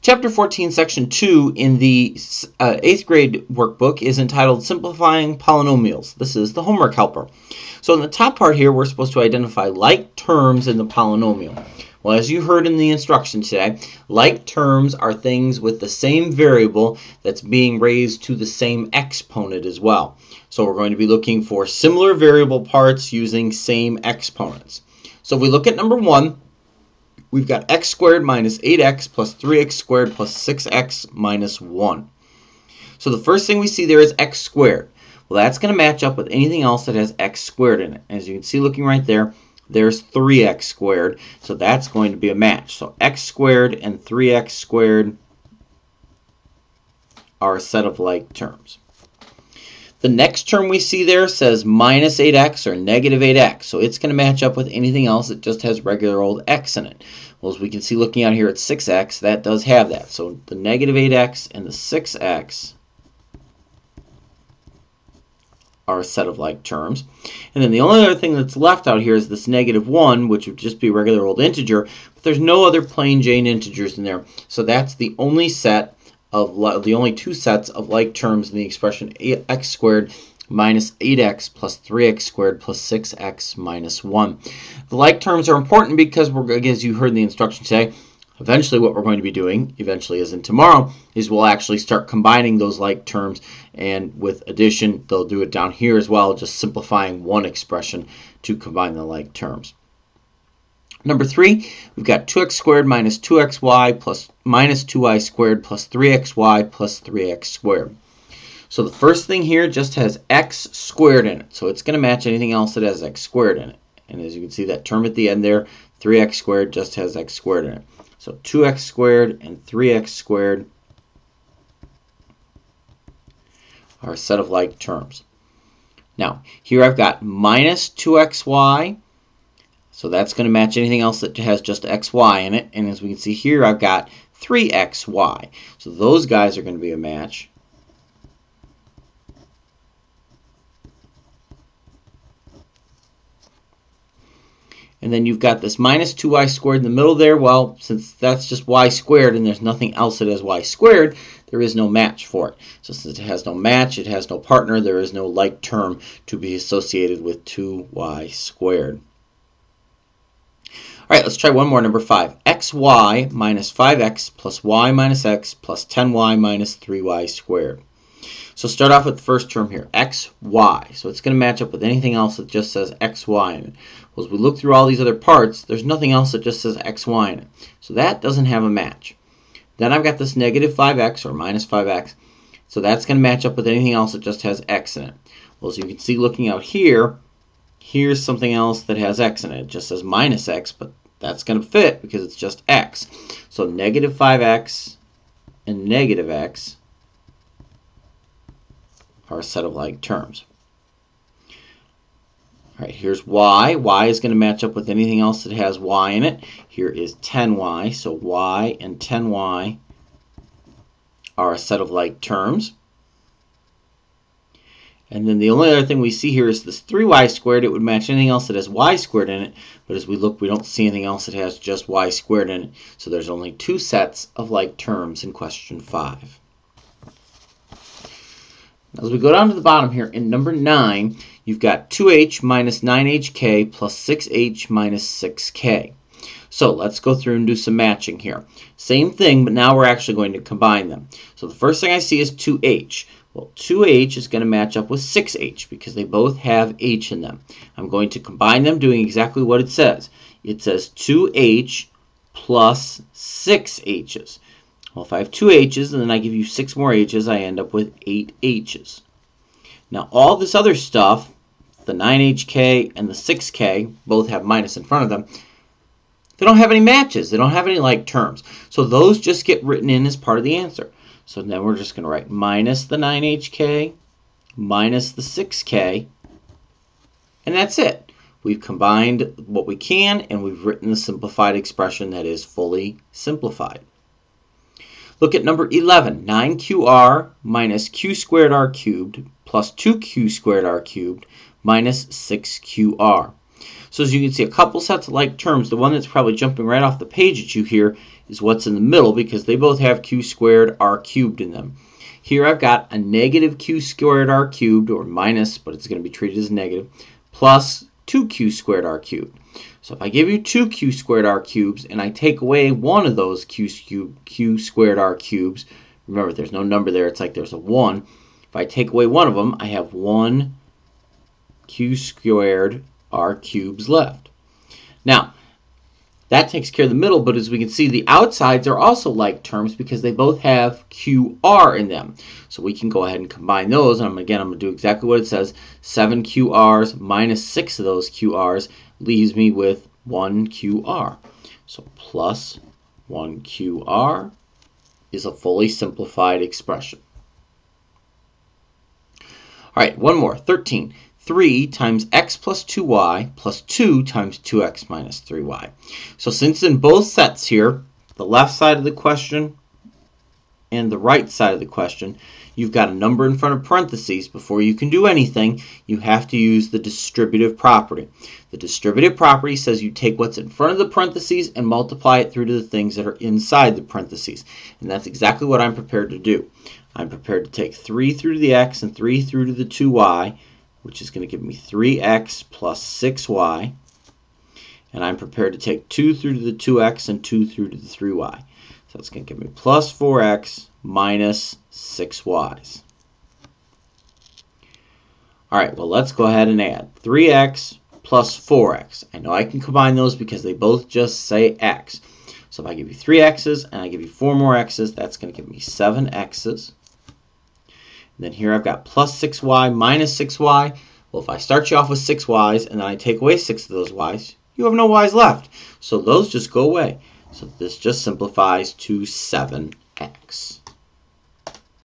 Chapter 14, Section 2 in the 8th grade workbook is entitled Simplifying Polynomials. This is the homework helper. So in the top part here, we're supposed to identify like terms in the polynomial. Well, as you heard in the instruction today, like terms are things with the same variable that's being raised to the same exponent as well. So we're going to be looking for similar variable parts using same exponents. So if we look at number 1, we've got x squared minus 8x plus 3x squared plus 6x minus 1. So the first thing we see there is x squared. Well, that's going to match up with anything else that has x squared in it. As you can see looking right there, there's 3x squared. So that's going to be a match. So x squared and 3x squared are a set of like terms. The next term we see there says minus 8x or negative 8x. So it's going to match up with anything else that just has regular old x in it. Well, as we can see looking out here at 6x, that does have that. So the negative 8x and the 6x are a set of like terms. And then the only other thing that's left out here is this negative 1, which would just be regular old integer. But there's no other plain Jane integers in there. So that's the only set of the only two sets of like terms in the expression x squared minus 8x plus 3x squared plus 6x minus 1. The like terms are important because as you heard in the instruction today, eventually what we're going to be doing, eventually as in tomorrow, is we'll actually start combining those like terms, and with addition, they'll do it down here as well, just simplifying one expression to combine the like terms. Number 3, we've got 2x squared minus 2xy plus minus 2y squared plus 3xy plus 3x squared. So the first thing here just has x squared in it. So it's going to match anything else that has x squared in it. And as you can see, that term at the end there, 3x squared, just has x squared in it. So 2x squared and 3x squared are a set of like terms. Now, here I've got minus 2xy. So that's going to match anything else that has just xy in it. And as we can see here, I've got 3xy. So those guys are going to be a match. And then you've got this minus 2y squared in the middle there. Well, since that's just y squared and there's nothing else that has y squared, there is no match for it. So since it has no match, it has no partner, there is no like term to be associated with 2y squared. All right, let's try one more, number 5. xy minus 5x plus y minus x plus 10y minus 3y squared. So start off with the first term here, xy. So it's going to match up with anything else that just says xy in it. Well, as we look through all these other parts, there's nothing else that just says xy in it. So that doesn't have a match. Then I've got this negative 5x or minus 5x. So that's going to match up with anything else that just has x in it. Well, as you can see looking out here, here's something else that has x in it. It just says minus x, but that's going to fit because it's just x. So negative 5x and negative x are a set of like terms. All right, here's y. Y is going to match up with anything else that has y in it. Here is 10y. So y and 10y are a set of like terms. And then the only other thing we see here is this 3y squared. It would match anything else that has y squared in it. But as we look, we don't see anything else that has just y squared in it. So there's only two sets of like terms in question 5. As we go down to the bottom here, in number 9, you've got 2h minus 9hk plus 6h minus 6k. So let's go through and do some matching here. Same thing, but now we're actually going to combine them. So the first thing I see is 2h. Well, 2h is going to match up with 6h because they both have h in them. I'm going to combine them doing exactly what it says. It says 2h plus 6h's. Well, if I have 2 h's and then I give you 6 more h's, I end up with 8 h's. Now, all this other stuff, the 9hk and the 6k, both have minus in front of them. They don't have any matches. They don't have any like terms. So those just get written in as part of the answer. So then we're just going to write minus the 9hk, minus the 6k, and that's it. We've combined what we can, and we've written the simplified expression that is fully simplified. Look at number 11, 9qr minus q squared r cubed plus 2q squared r cubed minus 6qr. So as you can see, a couple sets of like terms. The one that's probably jumping right off the page at you here is what's in the middle because they both have q squared r cubed in them. Here I've got a negative q squared r cubed, or minus, but it's going to be treated as negative, plus 2q squared r cubed. So if I give you 2q squared r cubes and I take away one of those q squared r cubes, remember there's no number there, it's like there's a 1. If I take away one of them, I have 1 q squared r cubes left. Now, that takes care of the middle, but as we can see, the outsides are also like terms because they both have QR in them. So we can go ahead and combine those, and again, I'm going to do exactly what it says. 7 QRs minus 6 of those QRs leaves me with 1 QR. So plus 1 QR is a fully simplified expression. All right, one more, 13. 3 times x plus 2y plus 2 times 2x minus 3y. So since in both sets here, the left side of the question and the right side of the question, you've got a number in front of parentheses, before you can do anything, you have to use the distributive property. The distributive property says you take what's in front of the parentheses and multiply it through to the things that are inside the parentheses. And that's exactly what I'm prepared to do. I'm prepared to take 3 through to the x and 3 through to the 2y, which is going to give me 3x plus 6y. And I'm prepared to take 2 through to the 2x and 2 through to the 3y. So it's going to give me plus 4x minus 6y's. All right, well, let's go ahead and add 3x plus 4x. I know I can combine those because they both just say x. So if I give you 3 x's and I give you 4 more x's, that's going to give me 7 x's. And then here I've got plus 6y minus 6y. Well, if I start you off with 6 y's and then I take away 6 of those y's, you have no y's left. So those just go away. So this just simplifies to 7x.